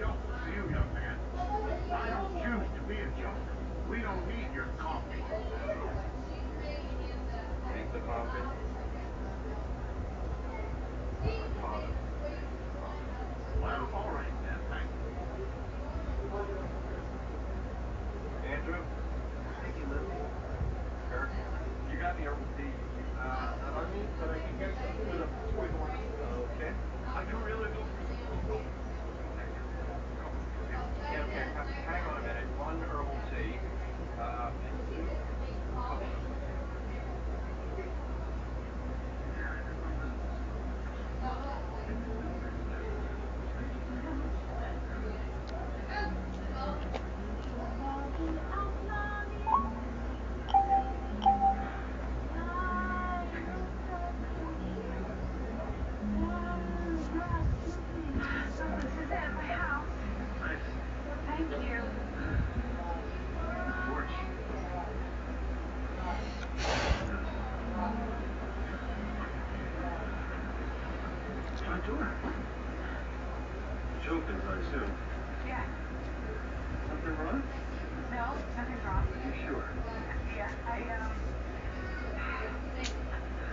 joke to you, young man. I don't choose to be a joke. We don't need your coffee. Take the coffee. My father. Well, all right then, thank you. Andrew? Thank you, Lou. Kirk? You got any herbal tea? Not on me, but I can get something with a twig on it. Okay. I do really do. Okay, okay. Hang on a minute. One herbal tea. And two coconut. So this is it, my house. Nice. Thank you. The porch. Front door. It's open, I assume. Yeah. Something wrong? No, nothing's wrong. Are you sure? Yeah, I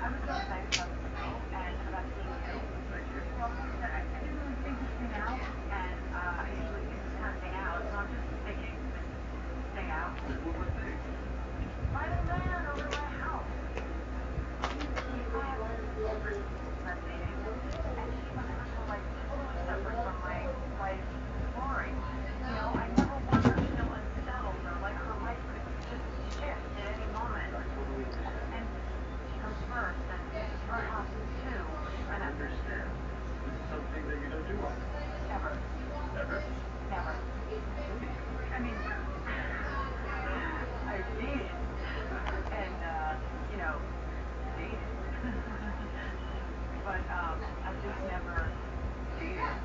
was so excited about the snow and about seeing you. Thank you. Well, I didn't really think this thing out, and I usually think this kind of thing out, so I'm just thinking this thing out. What thing? By the man over to my house. He's not dating, and he wants her to, like, totally separate from my life story. You know, I never want her to feel unsettled or like her life could just shift at any moment. I totally understand. And she comes first, and this is her house too. I And understand. This is something that you don't do often. never, Ever? never. I mean, I dated, and you know, dated. But I've just never dated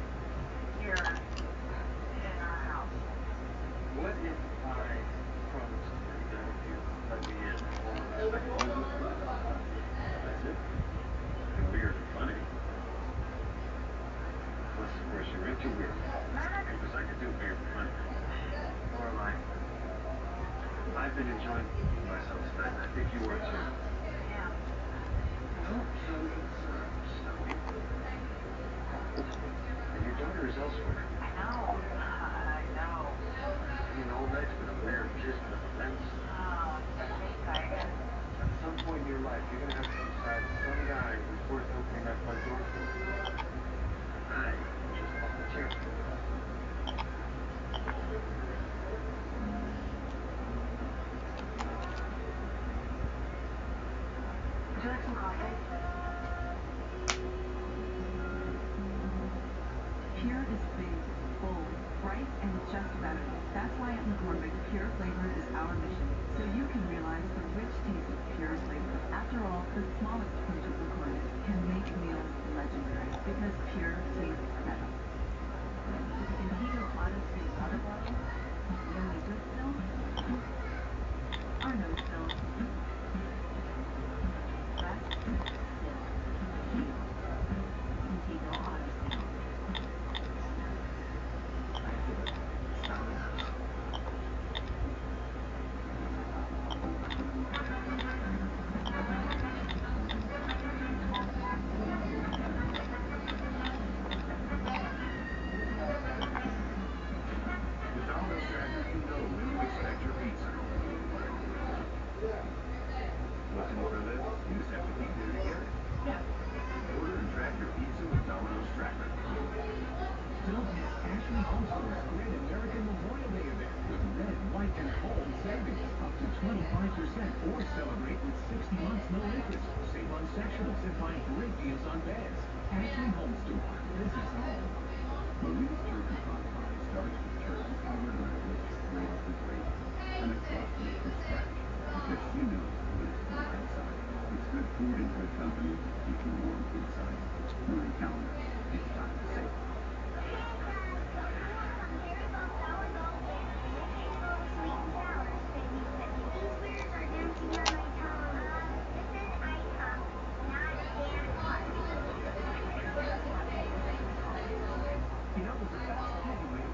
here in our house. What if I promised you that if you let me in all respect, you would leave? That's it? You're weird and funny. Unless, of course, you're into weird. Max! Because I could do weird and funny. Or am I? I've been enjoying myself tonight. I think you are too. Yeah. Oh, so it's snowy. And your daughter is elsewhere. I know. I know. I mean, all night's been a weird kiss with a fence. Oh, I hate that again. At some point in your life, you're going to have to decide some guy who's worth opening that front door for. I just volunteer. Would you like some coffee? Pure is big, bold, bright, and just better. That's why at McCormick, Pure Flavor is our mission, so you can realize the rich taste of pure flavor. After all, the smallest pinch of McCormick can make meals legendary, because pure tastes better. And Hito Honesty water bottles, the only good spills are no spills. Rest, sip, heat, Hito Honesty. I feel it. It's not enough. With Domino's Tracker, you know when to expect your pizza. Looking for this? You just have to be there to get it. Order and track your pizza with Domino's Tracker. Don't miss Ashley Home Store's Great American Memorial Day event with red, white, and home savings up to 25%, or celebrate with 60 months no interest. Save on sectionals and find great deals on beds. Ashley Home Store. This is home. Marie's Turkey Pot Pie starts with turkey covered in delicious flavorful gravy and a crust made from scratch, because she knows when it's cold outside, it's good food and good company to keep you warm inside. Marie Callender's. It's time to save. You know, there's a fast, easy way to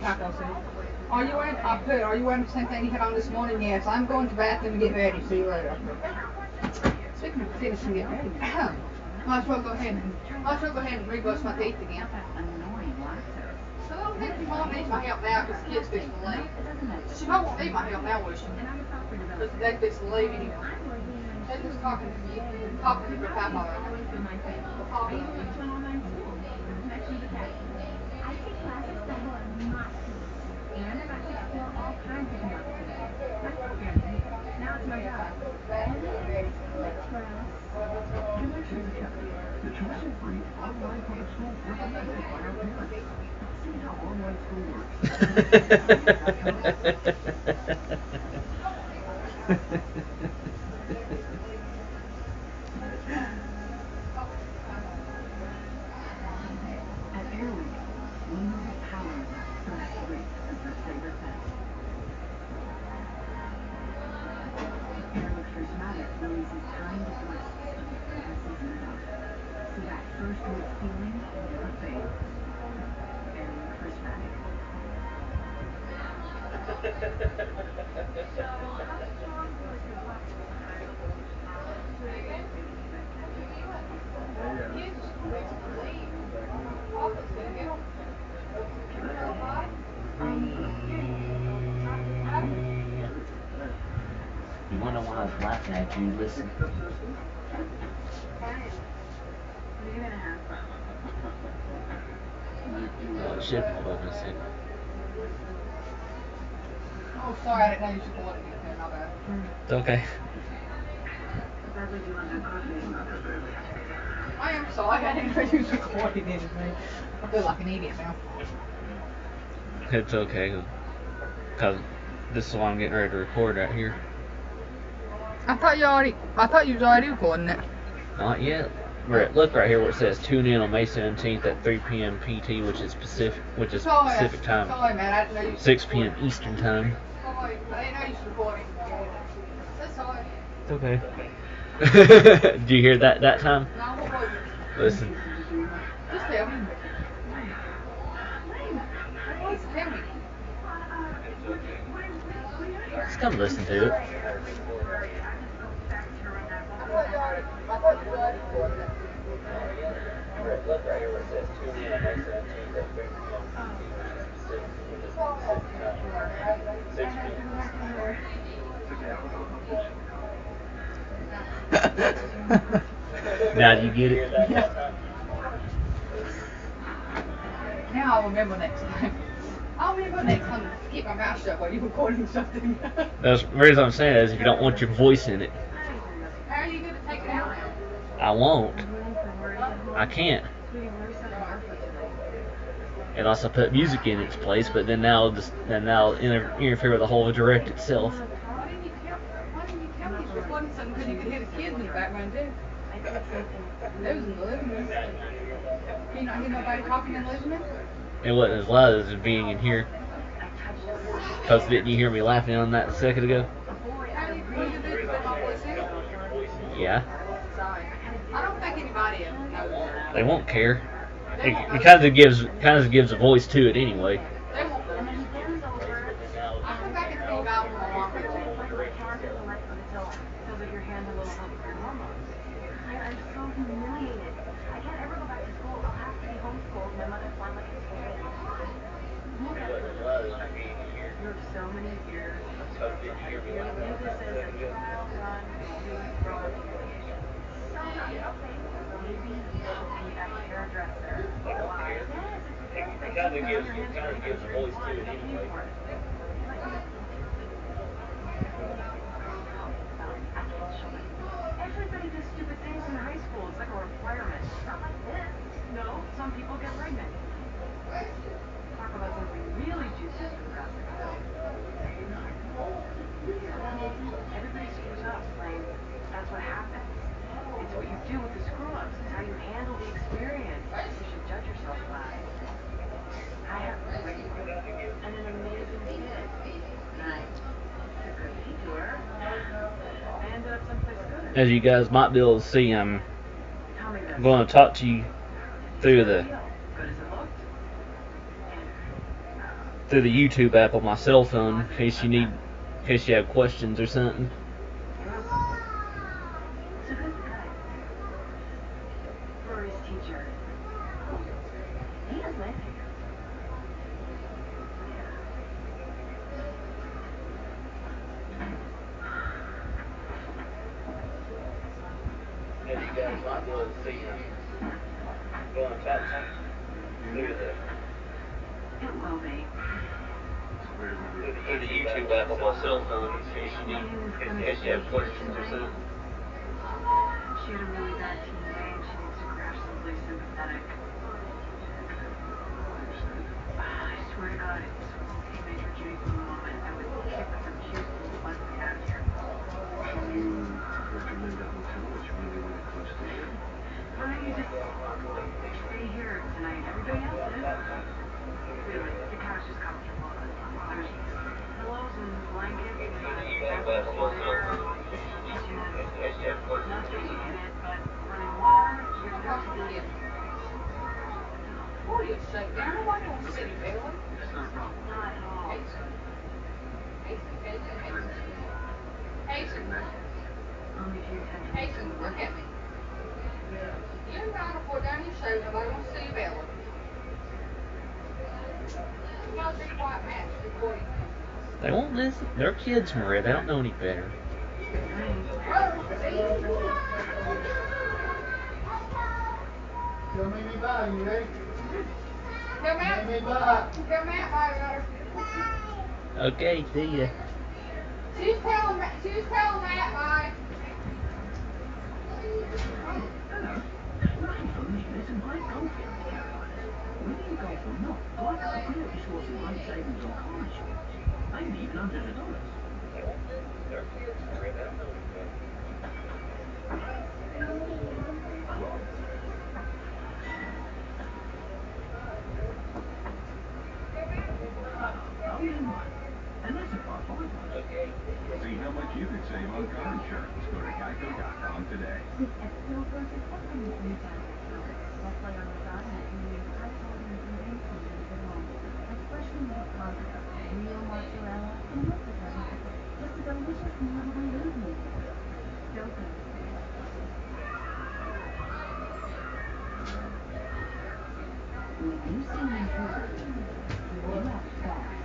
Paco said. Are you wearing? I put. Are you wearing the same thing you had on this morning? Yes. I'm going to the bathroom and get ready. See you later. Speaking of finish and get ready. Might as well go ahead and rebrush my teeth again. So I don't think your mom needs my help now because the kid's fixing to leave. She might won't need my help now, will she? Because the dad's fixing to leave anyway. They're just talking to your papa right now. The papa. Now it's my job. The tuition-free online public school recommended by our parents. See how online school works. At Airwick, we know the power of that first week as their favorite pet. Airwick Freshmatic releases timed bursts of passes and love, so that first week feeling never fades. Airwick Freshmatic. You wonder why I was laughing at you, listen. Oh, it should be focusing. Oh, sorry, I didn't know you should pull it again. My bad. It's okay. I am sorry, I didn't know you was recording anything. I feel like an idiot now. It's okay, because this is why I'm getting ready to record right here. I thought you was already recording it. Not yet. Look right here where it says tune in on May 17th at 3 p.m. PT, which is Pacific time. Sorry, man, I didn't know you. 6 p.m. Eastern time. Sorry, I didn't know you was recording. So sorry. It's okay. Did you hear that time? No, what was it? Listen. Just tell me. Please tell me. Just come listen to it. I thought you already recorded it. Look right here where it says tune in on May 17th at 3 p.m. Now do you get it? Now I'll remember next time. I'll remember next time to keep my mouth shut while you're recording something. That's the reason I'm saying is if you don't want your voice in it. How are you going to take it out now? I won't. I can't. It also put music in its place, but then now interfere with the whole direct itself. Why didn't you tell me you were recording something because you could hear the kids in the background too? Those in the living room. Can you not hear nobody talking in the living room? It wasn't as loud as it being in here. Because didn't you hear me laughing on that a second ago? How do you do this? Put my voice in? Yeah. Sorry. I don't think anybody knows. They won't care. It kind of gives a voice to it anyway. They won't. I think I can think about more. I'm so humiliated. I can't ever go back to school. I'll have to be homeschooled. My mother's line like it's scary. You have so many years of struggle. You view this as a trial run, run. So maybe you should be a hairdresser. It kind of gives a voice to it anyway. Everybody does stupid things in high school. It's like a requirement. Not like this. No, some people get pregnant. Talk about something really juicy for the rest of us. Everybody screws up, Lane. That's what happens. It's what you do with the screw-ups. It's how you handle the experience. You should judge yourself by. I have a great and an amazing kid. Nice. Took a detour. I ended up someplace good. As you guys might be able to see, I'm going to talk to you through the through the YouTube app on my cell phone in case you have questions or something. So this guy, Rory's teacher, he is laughing. Yeah, you guys might be able to see him going back through It will be. through the YouTube app on my cell phone in case you have questions or something. She had a really bad teen day and she needs to crash someplace sympathetic. I swear to God, it's he made her Jake for a moment and would kick her cute little butt out of here. Can you recommend a hotel that's really, really close to here? Why don't you just stay here tonight? Everybody else is. Really, the couch is comfortable. There's pillows and blankets and a bathroom there. Kitchen has nothing in it but running water. You have no TV. What do you say? Down nobody wants to see Ellen. That's not a problem. Not at all. Hazen, Only if you intend to Hazen, look at me. You and I report down your show, nobody wants to see Ellen. You must be quite matched recording. They won't listen. They're kids, Maria. They don't know any better. Tell me bye, you ready? Tell Matt, Tell me bye. tell Matt bye, daughter. Okay, see ya. She's telling Matt bye. Some great gold here in the Carolinas. Whether you go for not, Black Oak can help you score some great savings on car insurance. Maybe even hundreds of dollars. They're kids, Maria. They don't know any better. And that's a par 5 one. See how much you could save on car insurance. Go to geico.com today. With Expo versus Equity in that's why on the side you use high quality ingredients from limited homes, like freshly made pasta, real mozzarella, and local butter. Just a delicious meal to believe in. So good. When you see an improvement, you have fast.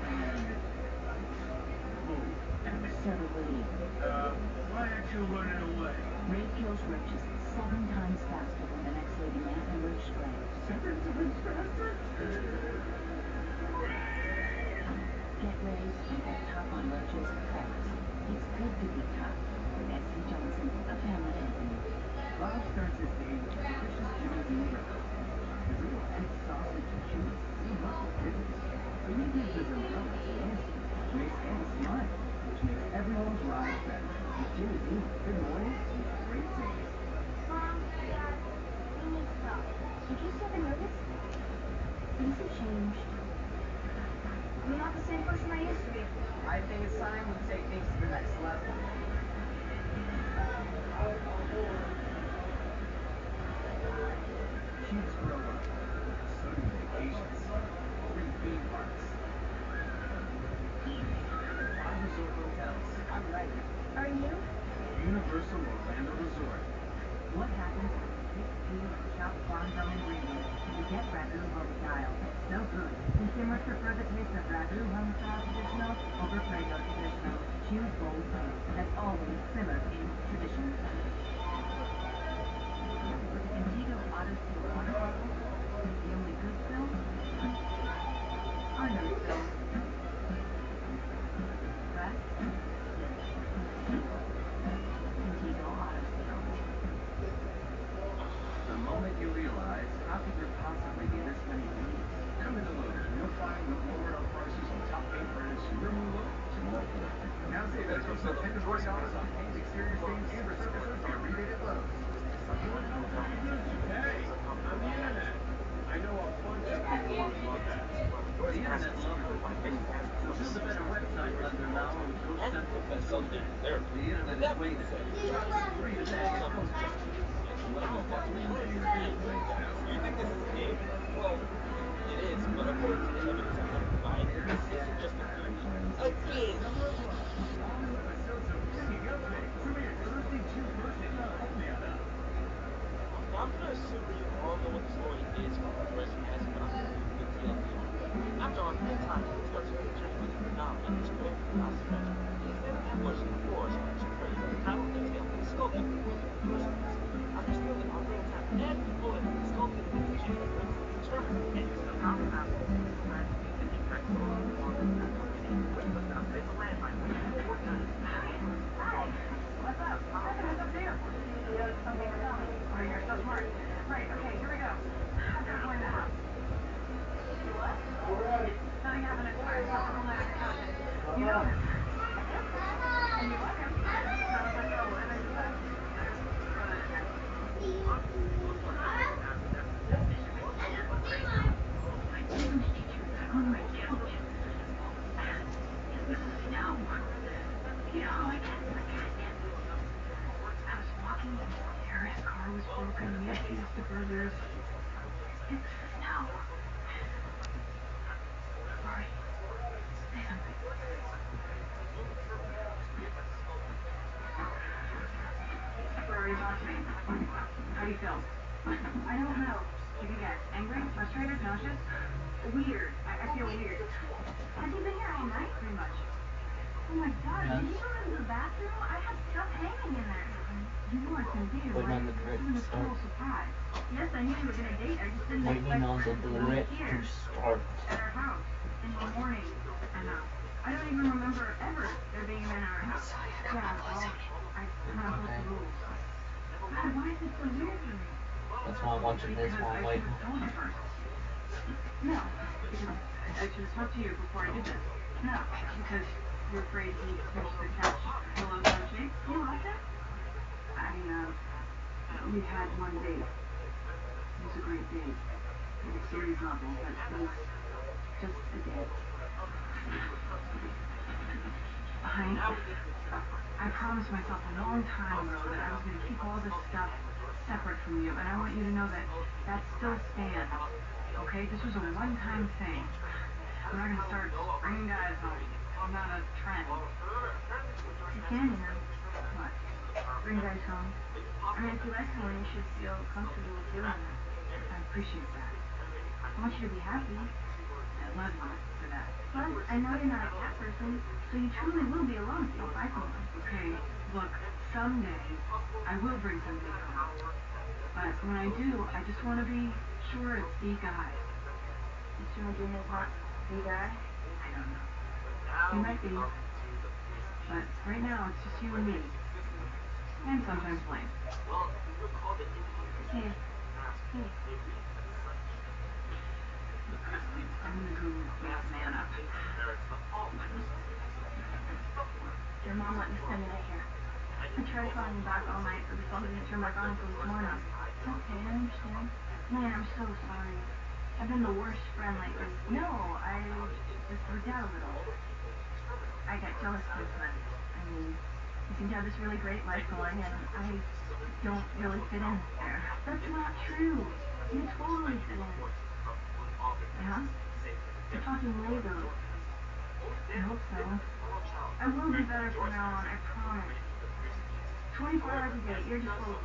Celebrating. Why aren't you running away? Raid kills roaches 7 times faster than the next lady man and roach spray. 7 times faster? Get ready and get tough on roaches fast. It's good to be tough. S.C. Johnson, a family company. Bob starts his day with delicious chicken breakfast. His little thick sausage and cheese, he must be kidding. Then he gives his umbrella to Nancy, which makes Anna smile, which makes everyone's ride better. With Jimmy Dean, good morning, and great taste. Mom, Dad, we need to talk. Did you say nervous? Things have changed. You're not the same person I used to be. I think it's time we take things to the next level. Kids grow up, sudden vacations, 3 theme parks, 5 resort hotels. I'm ready. Are you? Universal Orlando Resort. What happens when you pick, peel, and chop farm gum ingredients? You get ragu home style. So good. Consumers prefer the taste of ragu home style traditional over Prego traditional. Choose bold taste that's always simmered in tradition. With the Indigo Auto Seal water bottle, the only good spills are no spills. Rest. Indigo Auto Seal. The moment you realize, how could there possibly be this many leaves? Come into Lowe's and you'll find we've lowered our prices on top paint brands super low to more for. Now save an additional $10 to $20 on paint, exterior stains, and resurfacers on a rebate at Lowe's. Hey, on the internet. I know a bunch of people who love that. The internet loves it. So build a better website under now with Coach Central Consulting. The internet is waiting. Free today at Coach Central. Lowe's definitely engineered to make that. You think this is a game? Well, it is, but according to the evidence I'm going to provide, this is You know, and you want him. And I was like, oh, and I just said, my English teacher was on my couch. It was snow. You know how I get catnip? I was walking and Sarah's car was broken. We had Fiesta burgers. It's snow. Sorry. Say something. Rory, talk to me. How do you feel? I don't know. What do you get? Angry? Frustrated? Nauseous? Weird. I feel weird. Has he been here all night? Pretty much. Oh my god, did he go into the bathroom? I have stuff hanging in there. You knew I was gonna date him, Waiting right? on the direct It was a start. total surprise. Yes, I knew you were gonna date. I just didn't Waiting expect on the him to be direct here. to start. At our house. In the morning. I know. I don't even remember ever there being a man at our house. Yeah, well, I kind of broke the rules. God, why is it so weird for me? That's why I'm watching this Because while I I'm should waiting. have told you first. No, because I should have talked to you before I did this. No, because you're afraid he reached the couch below some shape. You left him? We had one date. It was a great date. On a series level, but it was just a date. Honey, I promised myself a long time ago that I was going to keep all this stuff separate from you, and I want you to know that that still stands. Okay? This was a one-time thing. I'm not going to start bringing guys home. I'm not a trend. You can, you know. What? Bring guys home. I mean, if you like someone, you should feel comfortable doing that. I appreciate that. I want you to be happy. I love you for that. Plus, I know you're not a cat person, so you truly will be alone if you don't find someone. Okay, look, someday I will bring somebody home. But when I do, I just want to be sure it's the guy. You sure Jim is not the guy? I don't know. He might be. But right now, it's just you and me. And sometimes Blaine. Hey. Hey. I'm gonna go wake the man up. Your mom let me spend the night here. I tried calling you back all night, but the phone didn't turn back on until this morning. Okay, I understand. Man, I'm so sorry. I've been the worst friend lately. No, I just freaked out a little. I got jealous this month. I mean, you seem to have this really great life going, and I don't really fit in there. That's not true. You totally fit in. Yeah? We're talking Legos. I hope so. I will be better from now on, I promise. 24 hours a day, you're just full.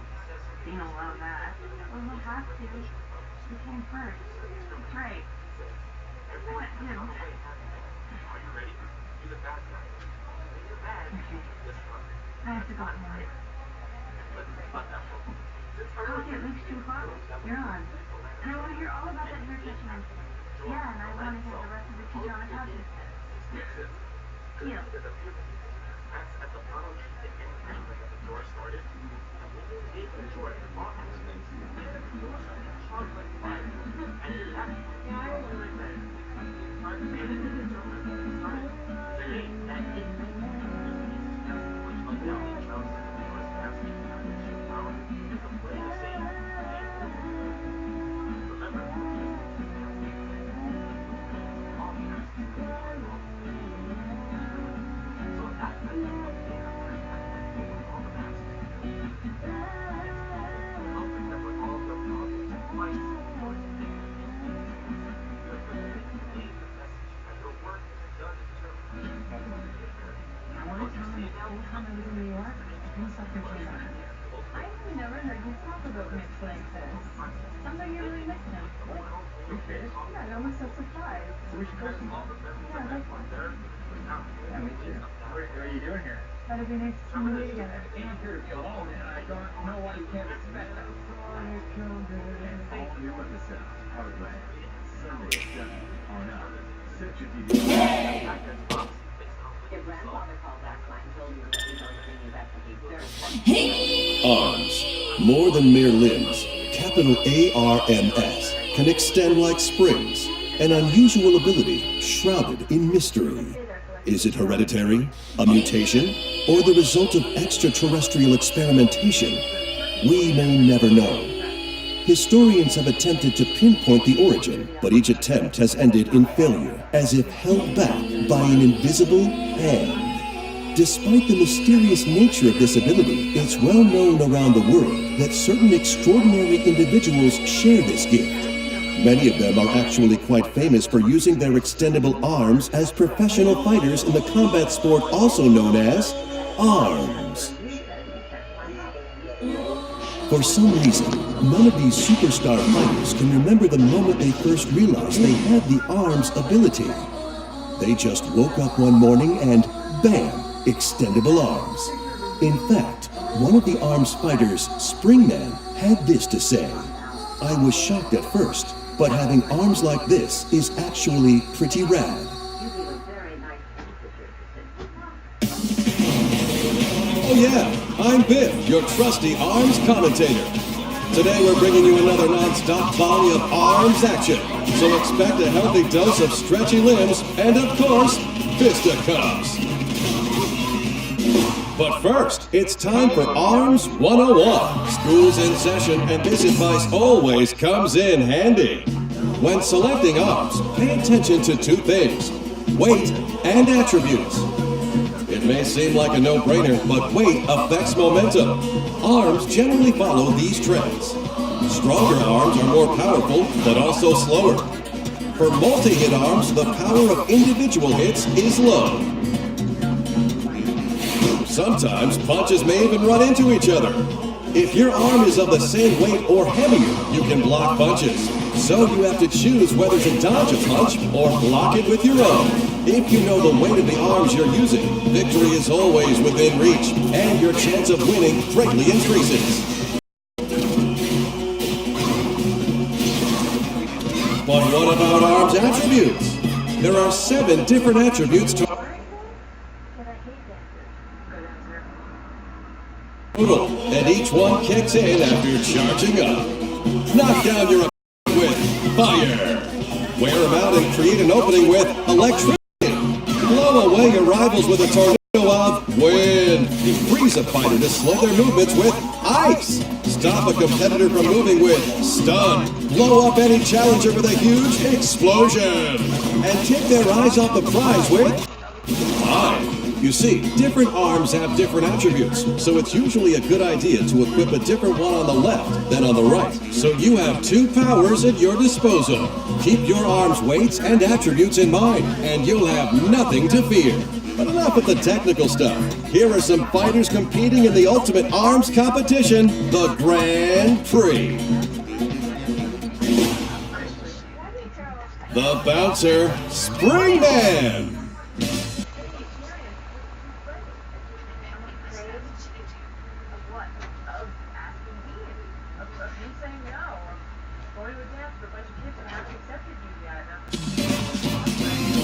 Dean will love that. Well, he'll have to. You came first. That's right. I met him. Okay. I have to go home. Coffee at Luke's 2 o'clock? You're on. And I want to hear all about that hair touching incident. Yeah, and I want to hear the rest of the teacher on the couch incident. Deal. I never heard you talk about Mitch like this. Sounds like you really missed him. You finished? Yeah, I almost so surprised. So we should go sometime. Yeah, I'd like one. Yeah, me too. What are you doing here? That'd be nice to spend the day together. I'm here to be alone, and I don't know why you can't respect that. All new in the sound, Heartland. Sunday at 7 on us. Central TV. Your grandfather called last night and told you that he's going to bring you back to be very Arms. More than mere limbs. Capital ARMS can extend like springs an unusual ability shrouded in mystery. Is it hereditary, a mutation, or the result of extraterrestrial experimentation? We may never know. Historians have attempted to pinpoint the origin, but each attempt has ended in failure, as if held back by an invisible hand. Despite the mysterious nature of this ability, it's well known around the world that certain extraordinary individuals share this gift. Many of them are actually quite famous for using their extendable arms as professional fighters in the combat sport also known as ARMS. For some reason, none of these superstar fighters can remember the moment they first realized they had the ARMS ability. They just woke up one morning and bam, extendable arms. In fact, one of the ARMS fighters, Springman, had this to say: "I was shocked at first, but having arms like this is actually pretty rad." Oh yeah, I'm Biff, your trusty ARMS commentator. Today we're bringing you another non-stop volley of ARMS action. So expect a healthy dose of stretchy limbs and, of course, fisticuffs. But first, it's time for ARMS 101. School's in session and this advice always comes in handy. When selecting arms, pay attention to two things: weight and attributes. It may seem like a no-brainer, but weight affects momentum. Arms generally follow these trends. Stronger arms are more powerful, but also slower. For multi-hit arms, the power of individual hits is low. Sometimes punches may even run into each other. If your arm is of the same weight or heavier, you can block punches. So you have to choose whether to dodge a punch or block it with your own. If you know the weight of the arms you're using, victory is always within reach, and your chance of winning greatly increases. But what about arms attributes? There are 7 different attributes to total, and each one kicks in after charging up. Knock down your opponent with fire. Wear them out and create an opening with electricity. Blow away your rivals with a tornado of wind. Freeze a fighter to slow their movements with ice. Stop a competitor from moving with stun. Blow up any challenger with a huge explosion. And take their eyes off the prize with fire. You see, different arms have different attributes, so it's usually a good idea to equip a different one on the left than on the right, so you have 2 powers at your disposal. Keep your arms' weights and attributes in mind, and you'll have nothing to fear. But enough with the technical stuff. Here are some fighters competing in the ultimate arms competition, the Grand Prix. The bouncer, Springman.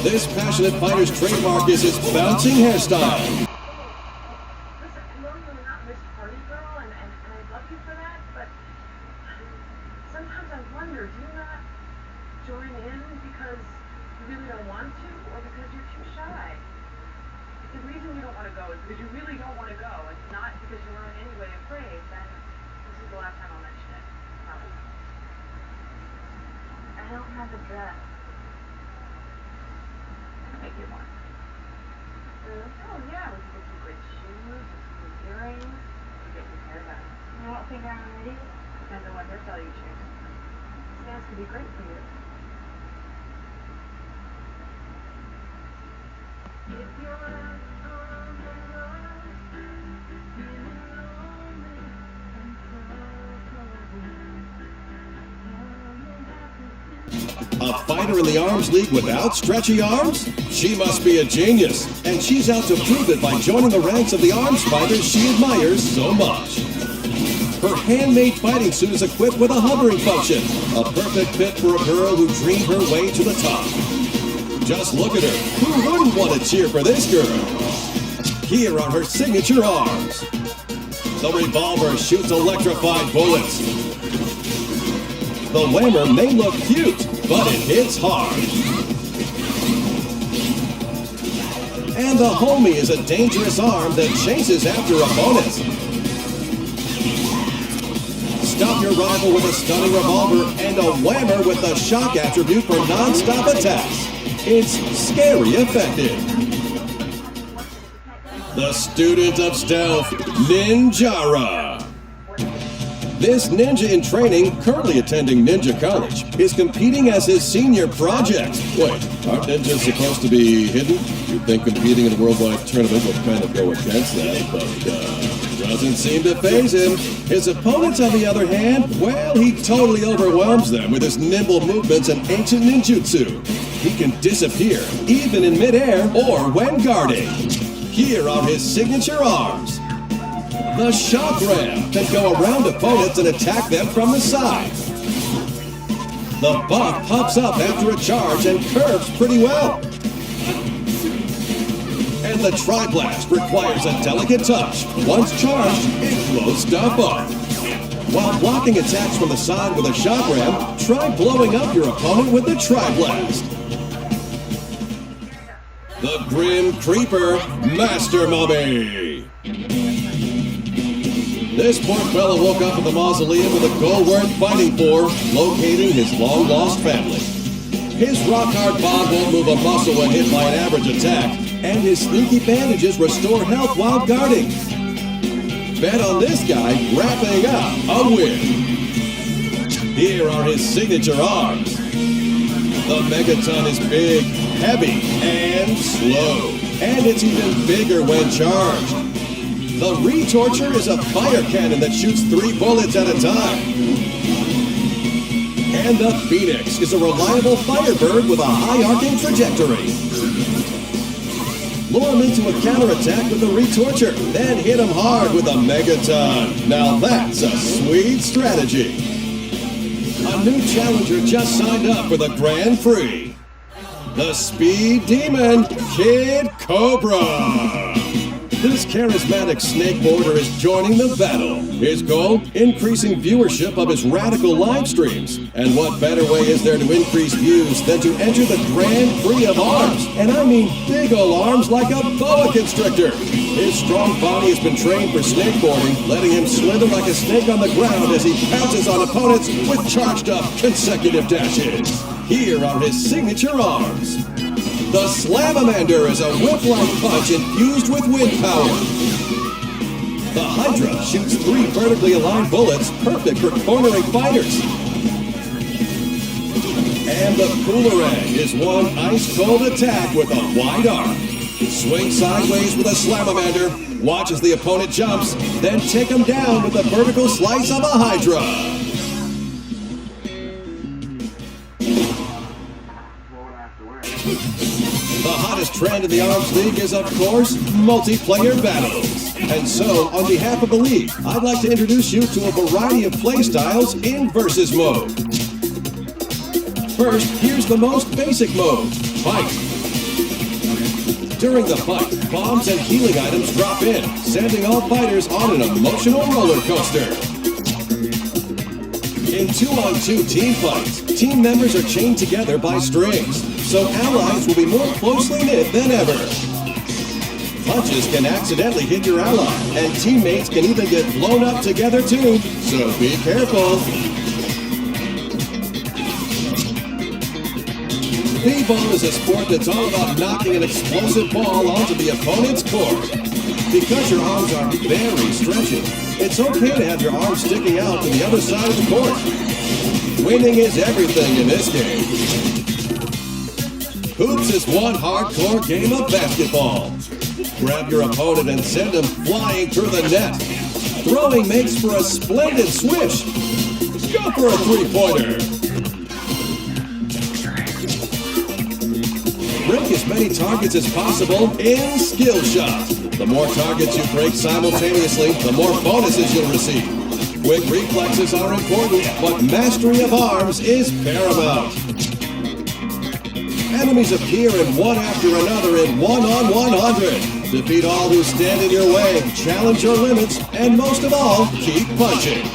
This passionate fighter's trademark is his bouncing hairstyle. Listen, I know you're not Miss Party Girl, and I love you for that, but sometimes I wonder, do you not join in because you really don't want to, or because you're too shy? If the reason you don't want to go is because you really don't want to go, and not because you were in any way afraid, then this is the last time I'll mention it. Promise. I don't have a dress. Make you one. Oh yeah, we can get you great shoes, some earrings, and get your hair done. You don't think I'm ready? Depends on what hairstyle you choose. This dance could be great for you. If you're out on the road, feeling lonely and A fighter in the Arms League without stretchy arms? She must be a genius, and she's out to prove it by joining the ranks of the arms fighters she admires so much. Her handmade fighting suit is equipped with a hovering function, a perfect fit for a girl who dreamed her way to the top. Just look at her. Who wouldn't want to cheer for this girl? Here are her signature arms. The revolver shoots electrified bullets. The whammer may look cute, but it hits hard. And the homie is a dangerous arm that chases after opponents. Stop your rival with a stunning revolver and a whammer with the shock attribute for non-stop attacks. It's scary effective. The student of stealth, Ninjara. This ninja in training, currently attending Ninja College, is competing as his senior project. Wait, aren't ninjas supposed to be hidden? You'd think competing in a worldwide tournament would kind of go against that, but doesn't seem to faze him. His opponents, on the other hand, well, he totally overwhelms them with his nimble movements and ancient ninjutsu. He can disappear, even in midair or when guarding. Here are his signature arms. The shock ram can go around opponents and attack them from the side. The buff pops up after a charge and curves pretty well. And the tri-blast requires a delicate touch. Once charged, it blows stuff up. While blocking attacks from the side with a shock ram, try blowing up your opponent with the tri-blast. The Grim Creeper, Master Mummy. This poor fellow woke up in the mausoleum with a goal worth fighting for, locating his long-lost family. His rock-hard bond won't move a muscle when hit by an average attack, and his sneaky bandages restore health while guarding. Bet on this guy wrapping up a win. Here are his signature arms. The Megaton is big, heavy, and slow, and it's even bigger when charged. The Retorture is a fire cannon that shoots 3 bullets at a time. And the Phoenix is a reliable firebird with a high arcing trajectory. Lure him into a counterattack with the Retorture, then hit him hard with a Megaton. Now that's a sweet strategy. A new challenger just signed up for the Grand Prix. The Speed Demon, Kid Cobra. This charismatic snakeboarder is joining the battle. His goal? Increasing viewership of his radical live streams. And what better way is there to increase views than to enter the Grand Prix of arms? And I mean big ol' arms like a boa constrictor. His strong body has been trained for snakeboarding, letting him slither like a snake on the ground as he pounces on opponents with charged up consecutive dashes. Here are his signature arms. The Slamamander is a whip-like punch infused with wind power. The Hydra shoots 3 vertically aligned bullets, perfect for cornering fighters. And the Coolerang is one ice-cold attack with a wide arm. Swing sideways with a Slamamander, watch as the opponent jumps, then take him down with a vertical slice of a Hydra. The hottest trend in the Arms League is, of course, multiplayer battles. And so, on behalf of the league, I'd like to introduce you to a variety of playstyles in Versus mode. First, here's the most basic mode, Fight. During the fight, bombs and healing items drop in, sending all fighters on an emotional roller coaster. In 2-on-2 team fights, team members are chained together by strings, so allies will be more closely knit than ever. Punches can accidentally hit your ally, and teammates can even get blown up together too, so be careful. B-ball is a sport that's all about knocking an explosive ball onto the opponent's court. Because your arms are very stretchy, it's okay to have your arms sticking out to the other side of the court. Winning is everything in this game. Hoops is one hardcore game of basketball. Grab your opponent and send him flying through the net. Throwing makes for a splendid swish. Go for a three-pointer. Break as many targets as possible in skill shot. The more targets you break simultaneously, the more bonuses you'll receive. Quick reflexes are important, but mastery of arms is paramount. Enemies appear in one after another in 1-on-100. Defeat all who stand in your way, challenge your limits, and most of all, keep punching.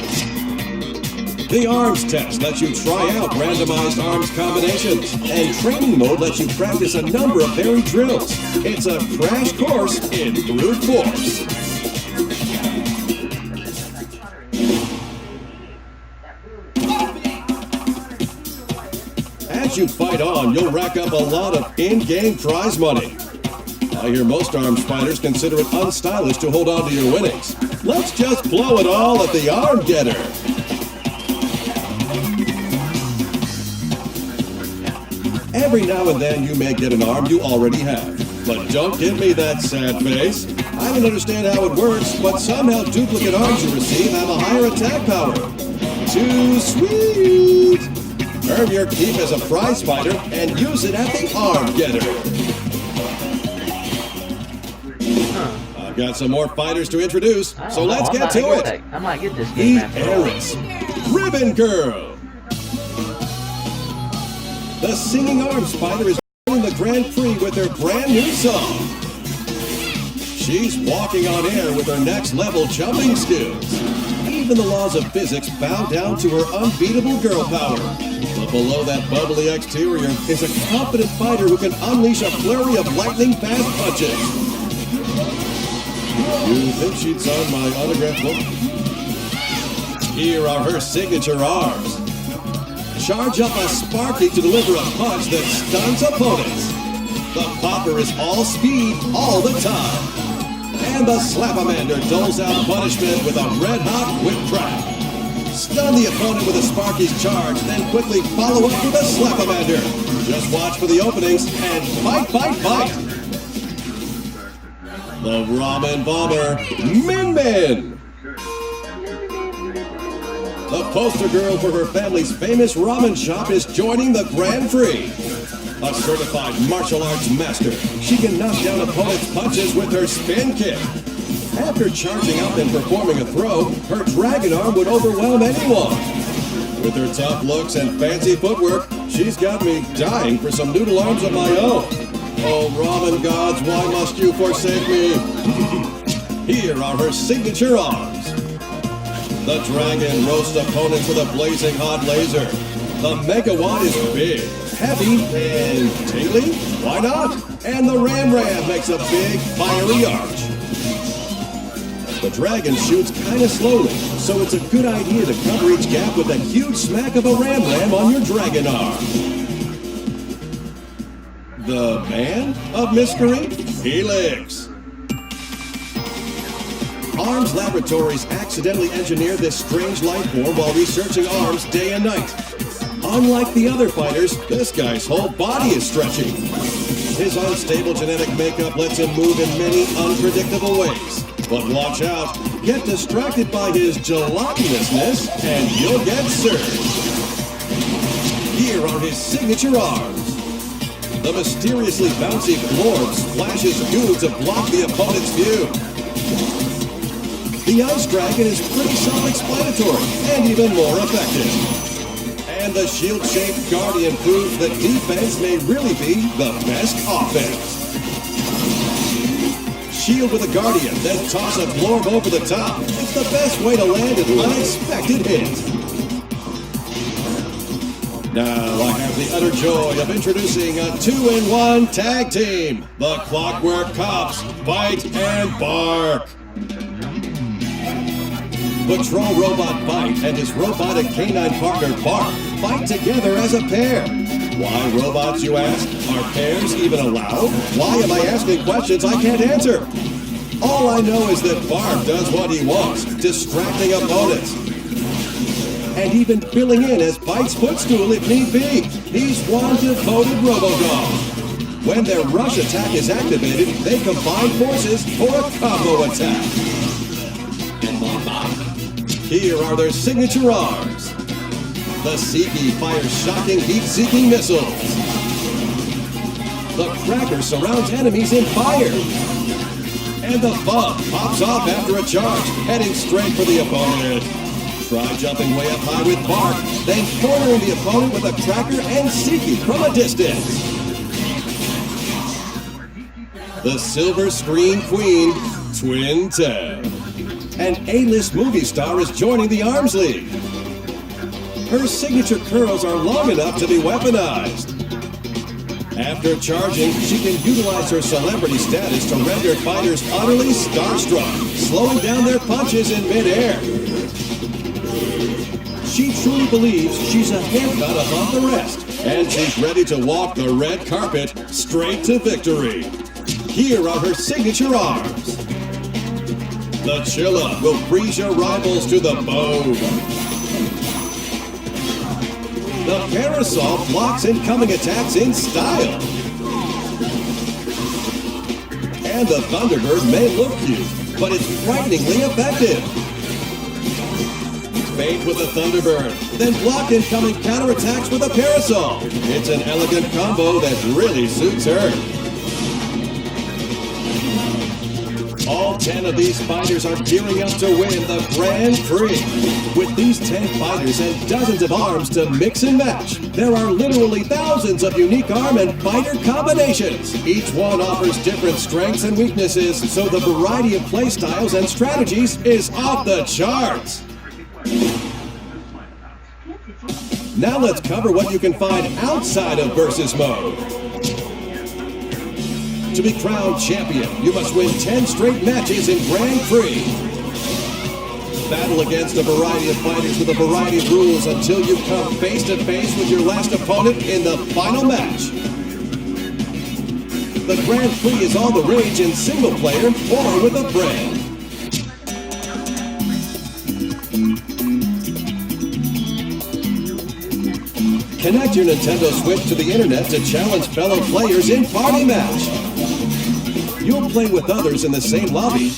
The ARMS test lets you try out randomized arms combinations, and training mode lets you practice a number of varied drills. It's a crash course in brute force. As you fight on, you'll rack up a lot of in-game prize money. I hear most arms fighters consider it unstylish to hold on to your winnings. Let's just blow it all at the Arm Getter. Every now and then you may get an arm you already have. But don't give me that sad face. I don't understand how it works, but somehow duplicate arms you receive have a higher attack power. Too sweet! Earn your keep as a prize fighter and use it at the Arm Getter. I've got some more fighters to introduce, so let's get to it. I might get this game after all. Eris, Ribbon Girl. The singing arms fighter is winning the Grand Prix with her brand new song. She's walking on air with her next level jumping skills. Even the laws of physics bow down to her unbeatable girl power. But below that bubbly exterior is a confident fighter who can unleash a flurry of lightning-fast punches. You think she'd sign my autograph book? Here are her signature arms. Charge up a Sparky to deliver a punch that stuns opponents. The Popper is all speed all the time. And the Slap-O-Mander doles out punishment with a red-hot whip crack. Stun the opponent with a Sparky's charge, then quickly follow up with a Slap-O-Mander. Just watch for the openings and fight, fight, fight! The Ramen Bomber, Min Min! The poster girl for her family's famous ramen shop is joining the Grand Prix. A certified martial arts master, she can knock down opponents' punches with her spin kick. After charging up and performing a throw, her dragon arm would overwhelm anyone. With her tough looks and fancy footwork, she's got me dying for some noodle arms of my own. Oh, ramen gods, why must you forsake me? Here are her signature arms. The dragon roasts opponents with a blazing hot laser. The Megawatt is big, heavy, and tingly? Why not? And the Ram Ram makes a big, fiery arch. The dragon shoots kinda slowly, so it's a good idea to cover each gap with a huge smack of a Ram Ram on your dragon arm. The man of mystery? Helix. ARMS Laboratories accidentally engineered this strange life form while researching arms day and night. Unlike the other fighters, this guy's whole body is stretching. His unstable genetic makeup lets him move in many unpredictable ways. But watch out, get distracted by his gelatinousness and you'll get served. Here are his signature arms. The mysteriously bouncy Glorb splashes goo to block the opponent's view. The Ice Dragon is pretty self-explanatory and even more effective. And the shield-shaped Guardian proves that defense may really be the best offense. Shield with a Guardian, then toss a Glorb over the top. It's the best way to land an unexpected hit. Now I have the utter joy of introducing a 2-in-1 tag team. The Clockwork Cops, Bite and Bark. Patrol Robot Bite and his robotic canine partner Bark fight together as a pair. Why robots, you ask? Are pairs even allowed? Why am I asking questions I can't answer? All I know is that Bark does what he wants, distracting opponents. And even filling in as Bite's footstool if need be. He's one devoted Robodog. When their rush attack is activated, they combine forces for a combo attack. Here are their signature arms. The Seekie fires shocking heat-seeking missiles. The Cracker surrounds enemies in fire. And the Bug pops off after a charge, heading straight for the opponent. Try jumping way up high with Bark, then cornering the opponent with a Cracker and Seekie from a distance. The Silver Screen Queen, Twin Tab. An A-list movie star is joining the Arms League. Her signature curls are long enough to be weaponized. After charging, she can utilize her celebrity status to render fighters utterly starstruck, slowing down their punches in midair. She truly believes she's a haircut above the rest, and she's ready to walk the red carpet straight to victory. Here are her signature arms. The Chilla will freeze your rivals to the bone. The Parasol blocks incoming attacks in style. And the Thunderbird may look cute, but it's frighteningly effective. Feint with the Thunderbird, then block incoming counterattacks with a Parasol. It's an elegant combo that really suits her. All 10 of these fighters are gearing up to win the Grand Prix. With these 10 fighters and dozens of arms to mix and match, there are literally thousands of unique arm and fighter combinations. Each one offers different strengths and weaknesses, so the variety of playstyles and strategies is off the charts. Now let's cover what you can find outside of Versus Mode. To be crowned champion, you must win 10 straight matches in Grand Prix. Battle against a variety of fighters with a variety of rules until you come face to face with your last opponent in the final match. The Grand Prix is all the rage in single player or with a friend. Connect your Nintendo Switch to the internet to challenge fellow players in Party Match. You'll play with others in the same lobby.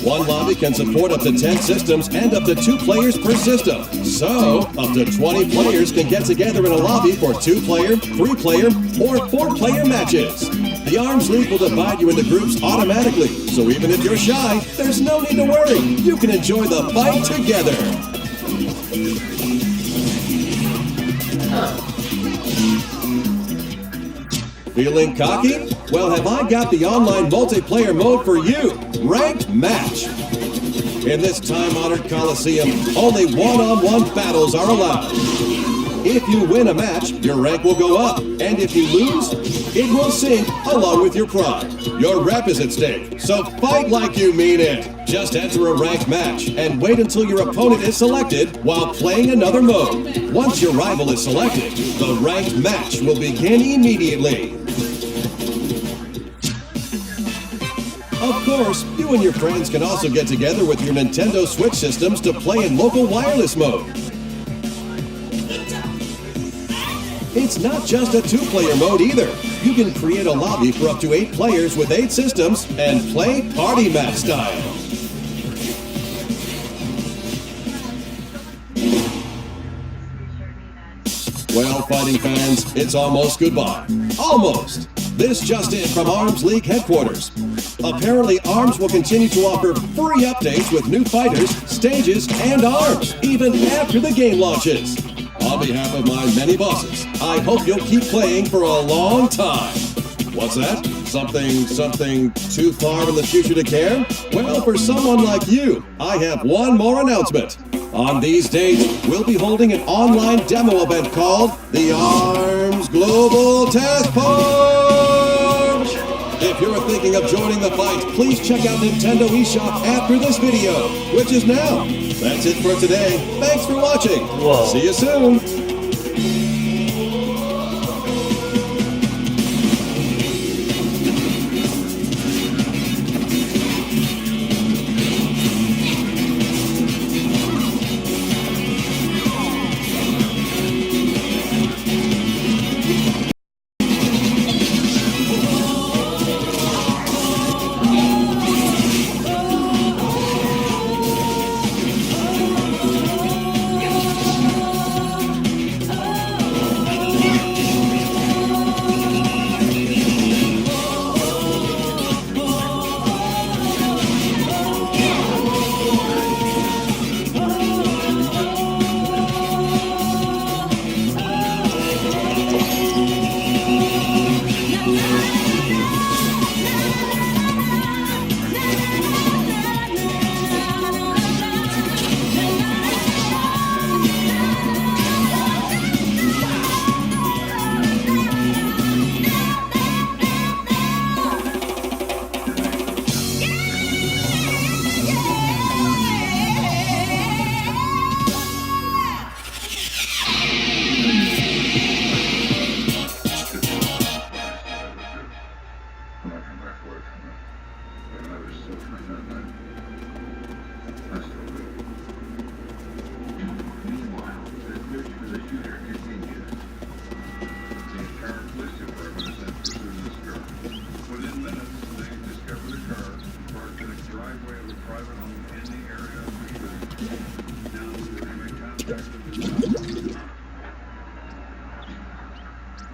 One lobby can support up to 10 systems and up to 2 players per system. So, up to 20 players can get together in a lobby for 2-player, 3-player, or 4-player matches. The Arms League will divide you into groups automatically, so even if you're shy, there's no need to worry. You can enjoy the fight together. Feeling cocky? Well, have I got the online multiplayer mode for you, Ranked Match. In this time-honored Coliseum, only one-on-one battles are allowed. If you win a match, your rank will go up, and if you lose, it will sink along with your pride. Your rep is at stake, so fight like you mean it. Just enter a ranked match and wait until your opponent is selected while playing another mode. Once your rival is selected, the ranked match will begin immediately. Of course, you and your friends can also get together with your Nintendo Switch systems to play in local wireless mode. It's not just a 2-player mode either. You can create a lobby for up to 8 players with 8 systems and play Party Match style. Well, fighting fans, it's almost goodbye. Almost! This just in from Arms League headquarters. Apparently, ARMS will continue to offer free updates with new fighters, stages, and arms, even after the game launches. On behalf of my many bosses, I hope you'll keep playing for a long time. What's that? Something too far in the future to care? Well, for someone like you, I have one more announcement. On these dates, we'll be holding an online demo event called the ARMS Global Test Punch! If you're thinking of joining the fight, please check out Nintendo eShop after this video, which is now. That's it for today. Thanks for watching. Whoa. See you soon.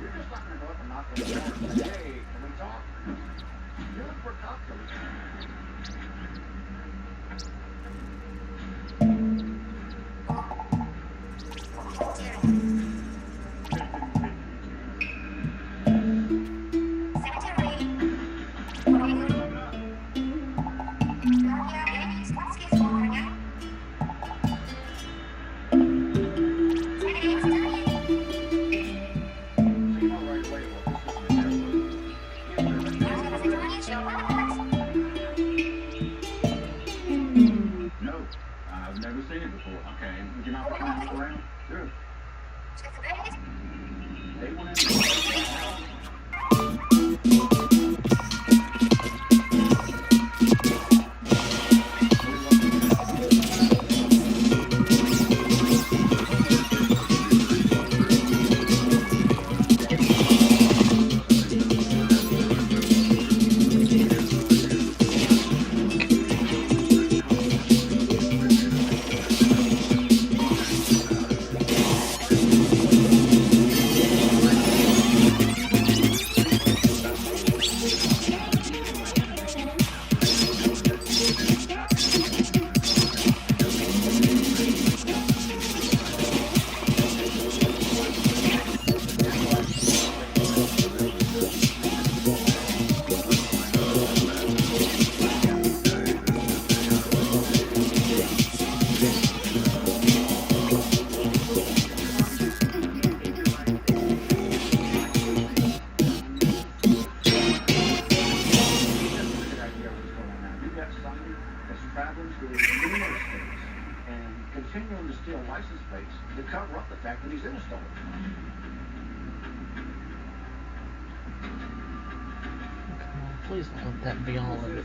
You're just not going to go up and knock on the door and say, hey, can we talk? You're looking for a cocktail. No, I've never seen it before. Okay, would you not want to look around? Sure. They went in. Traveling through numerous states and continuing to steal license plates to cover up the fact that he's in a stolen car. Come on, please don't let that be all of it.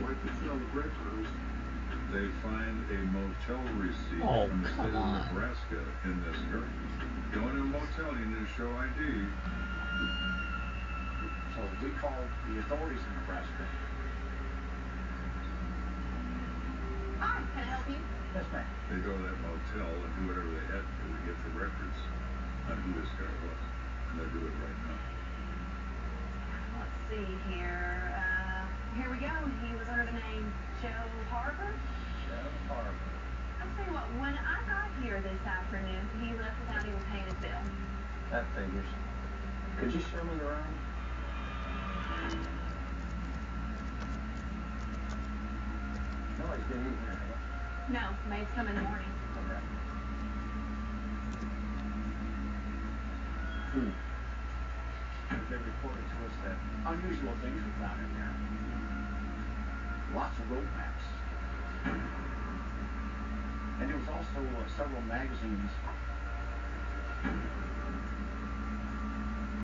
Like the smell of breadcrumbs. They find a motel receipt Oh, from the state come of on. Nebraska in this area. Going to a motel, you need to show ID. So we called the authorities in Nebraska. Hi, can I help you? Yes, ma'am. They go to that motel and do whatever they had to do to get the records on who this guy was. And they do it right now. Let's see here. Here we go. He was under the name Joe Harper. Joe Harper. I'll tell you what, when I got here this afternoon, he left without even paying his bill. That figures. Could you show me around? Nobody's been in here, have they? No, maid's come in the morning. Okay. They reported to us that unusual things were found in there. Lots of road maps. And there was also several magazines